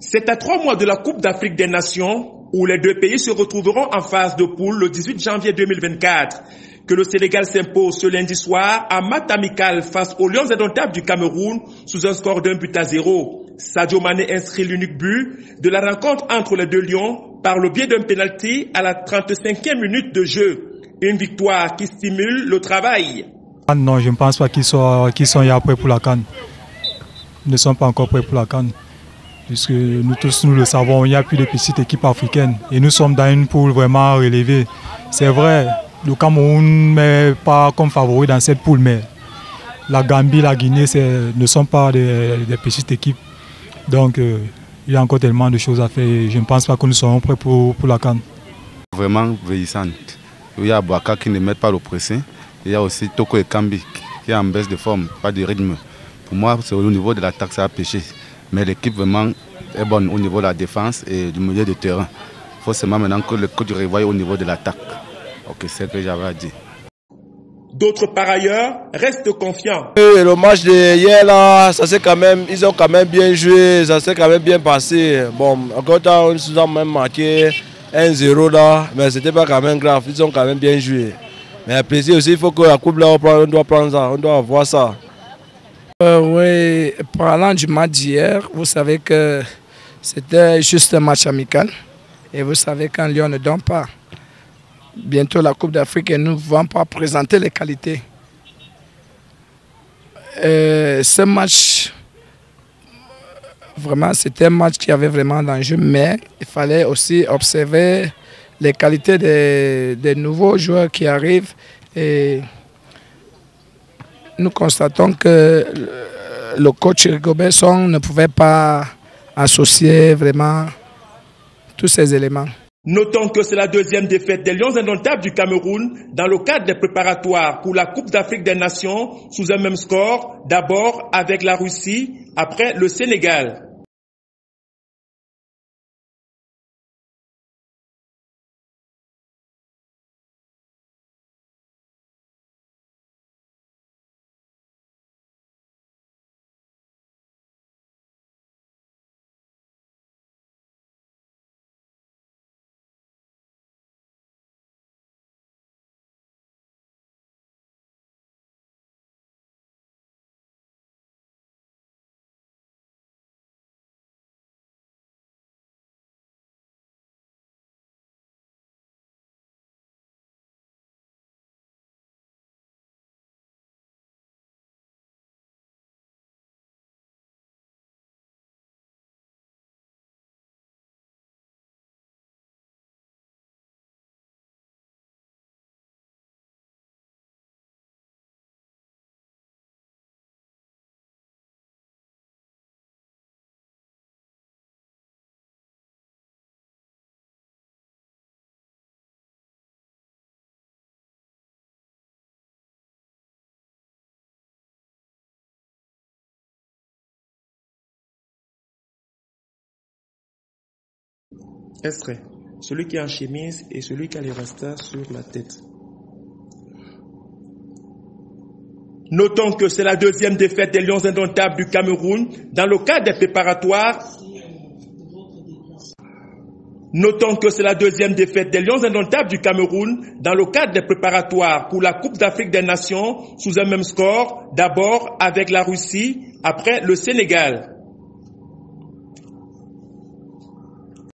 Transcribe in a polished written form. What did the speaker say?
C'est à 3 mois de la Coupe d'Afrique des Nations où les deux pays se retrouveront en phase de poule le 18 janvier 2024 que le Sénégal s'impose ce lundi soir en match amical face aux Lions indomptables du Cameroun sous un score d'1-0. Sadio Mané inscrit l'unique but de la rencontre entre les deux Lions par le biais d'un penalty à la 35e minute de jeu. Une victoire qui stimule le travail. Non, je ne pense pas qu'ils sont prêts pour la CAN. Ils ne sont pas encore prêts pour la CAN. Puisque nous tous nous le savons, il n'y a plus de petites équipes africaines. Et nous sommes dans une poule vraiment relevée. C'est vrai, le Cameroun n'est pas comme favori dans cette poule, mais la Gambie, la Guinée ne sont pas des petites équipes. Donc il y a encore tellement de choses à faire. Je ne pense pas que nous serons prêts pour la CAN. Vraiment vieillissante. Il y a Bouaka qui ne met pas le pressing. Il y a aussi Toko et Kambi qui est en baisse de forme, pas de rythme. Pour moi, c'est au niveau de l'attaque, ça a pêché. Mais l'équipe vraiment est bonne au niveau de la défense et du milieu de terrain. Il faut seulement maintenant que le coach revoie au niveau de l'attaque. Ok, c'est ce que j'avais à dire. D'autres par ailleurs restent confiants. Le match de hier là, ils ont quand même bien joué, ça s'est quand même bien passé. Bon, encore temps, ils nous ont même marqué 1-0 là, mais c'était pas quand même grave, ils ont quand même bien joué. Mais à plaisir aussi, il faut que la coupe là, on doit prendre ça, on doit avoir ça. Oui, parlant du match d'hier, vous savez que c'était juste un match amical. Et vous savez qu'un Lion ne donne pas. Bientôt la Coupe d'Afrique et nous ne pouvons pas présenter les qualités. Ce match, vraiment, c'était un match qui avait vraiment l'enjeu, mais il fallait aussi observer les qualités des nouveaux joueurs qui arrivent. Et nous constatons que le coach Rigobert Song ne pouvait pas associer vraiment tous ces éléments. Notons que c'est la deuxième défaite des Lions indomptables du Cameroun dans le cadre des préparatoires pour la Coupe d'Afrique des Nations sous un même score, d'abord avec la Russie, après le Sénégal. Extrait. Celui qui est en chemise et celui qui a les rastas sur la tête. Notons que c'est la deuxième défaite des Lions indomptables du Cameroun dans le cadre des préparatoires. Notons que c'est la deuxième défaite des Lions indomptables du Cameroun dans le cadre des préparatoires pour la Coupe d'Afrique des Nations sous un même score, d'abord avec la Russie, après le Sénégal.